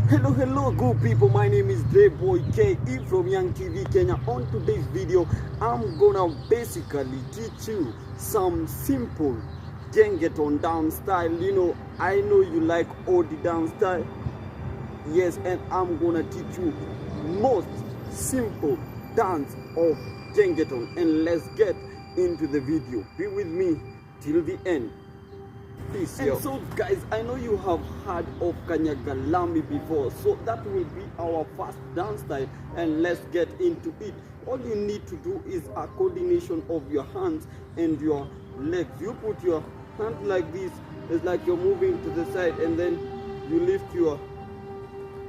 Hello good people, my name is Boy KE from Young TV Kenya. On today's video I'm gonna basically teach you some simple Gengetone dance style. I know you like all the dance style. Yes, and I'm gonna teach you most simple dance of Gengetone, and let's get into the video. Be with me till the end. Peace. And so guys, I know you have heard of Kanyagalami before, so that will be our first dance style, and let's get into it. All you need to do is a coordination of your hands and your legs. You put your hand like this, it's like you're moving to the side, and then you lift your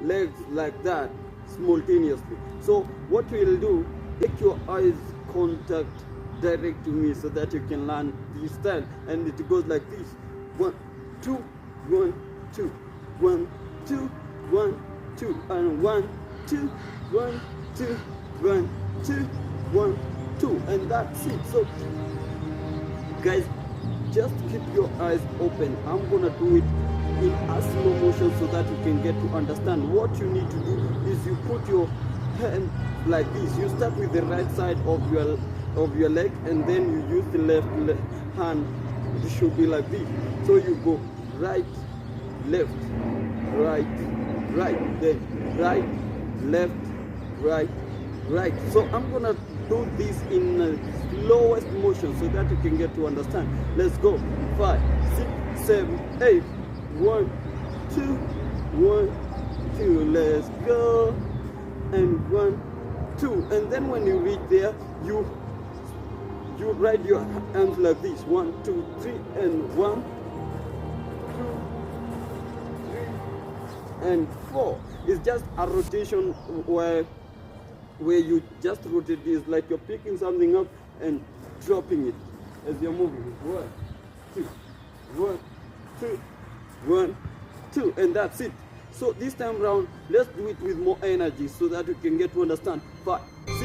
legs like that simultaneously. So what we'll do, make your eyes contact direct to me so that you can learn this style, and it goes like this: 1 2 1 2 1 2 1 2, and 1 2 1 2 1 2 1 2, and that's it. So guys, just keep your eyes open. I'm gonna do it in a slow motion so that you can get to understand. What you need to do is you put your hand like this. You start with the right side of your leg, and then you use the left hand. It should be like this. So you go right, left, right, right, then right, left, right, right. So I'm gonna do this in slowest motion so that you can get to understand. Let's go. 5 6 7 8. 1 2 1 2. Let's go. And 1 2. And then when you reach there, you write your hands like this: 1 2 3, and 1 2 3 and 4. It's just a rotation where you just rotate this, like you're picking something up and dropping it as you're moving. 1 2 1 2 1 2, and that's it. So this time round, let's do it with more energy so that you can get to understand. 5 6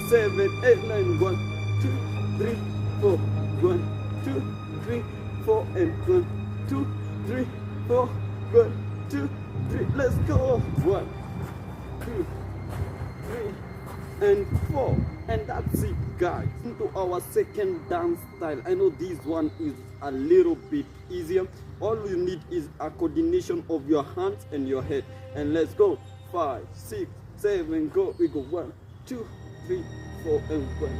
7 8 9. 1 2 3 4. 1 2 3 4, and 1 2 3 4. 1 2 3. Let's go. 1 2 3 and 4, and that's it guys. Into our second dance style. I know this one is a little bit easier. All you need is a coordination of your hands and your head, and let's go. 5 6 7 go. We go 1 2 3 4, and 1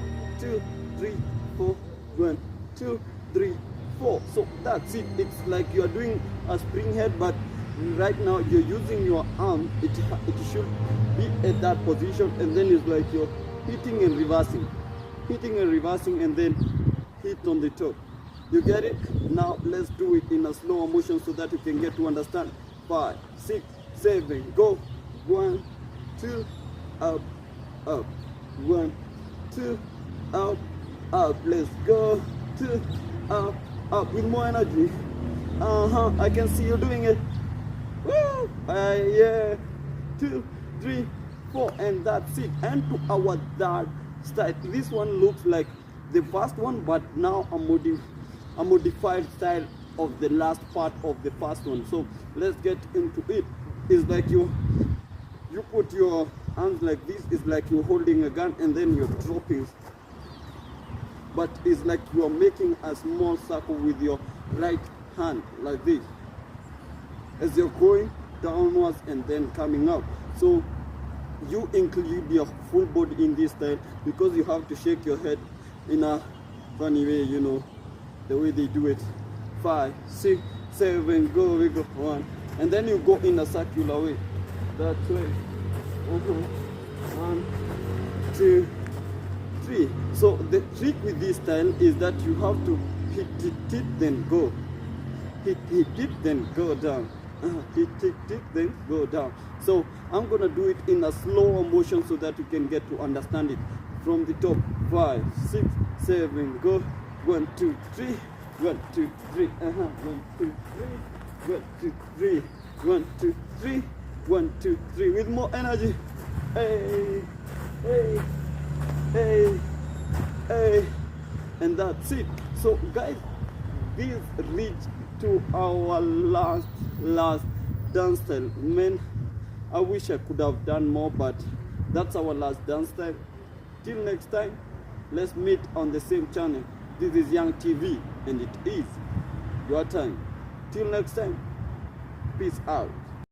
2 3 4. 1 2 3 4. So that's it. It's like you are doing a spring head, but right now you're using your arm. It should be at that position, and then it's like you're hitting and reversing, and then hit on the top. You get it? Now let's do it in a slower motion so that you can get to understand. 5 6 7 go. 1 2 up up. 1 2 up up. Let's go. 2 up up with more energy. I can see you doing it. Woo! Yeah. 2 3 4, and that's it. And to our third style. This one looks like the first one, but now a modified style of the last part of the first one. So let's get into it. It's like you put your hands like this. It's like you're holding a gun, and then you're dropping, but it's like you're making a small circle with your right hand like this as you're going downwards and then coming up. So you include your full body in this style, because you have to shake your head in a funny way, the way they do it. 5 6 7 go. We go 1, and then you go in a circular way that way. 1 2 3. So the trick with this style is that you have to hit it, then go, hit it, then go down, hit it, then go down. So I'm gonna do it in a slower motion so that you can get to understand it from the top. 5 6 7 go. 1 2 3 1 2 3 1 2 3 1 2 3 1 2 3 1 2 3 with more energy. Hey hey hey hey, and that's it. So guys, this reached to our last dance style. Man, I wish I could have done more, but that's our last dance time. Till next time, let's meet on the same channel. This is Young TV, and it is your time. Till next time, peace out.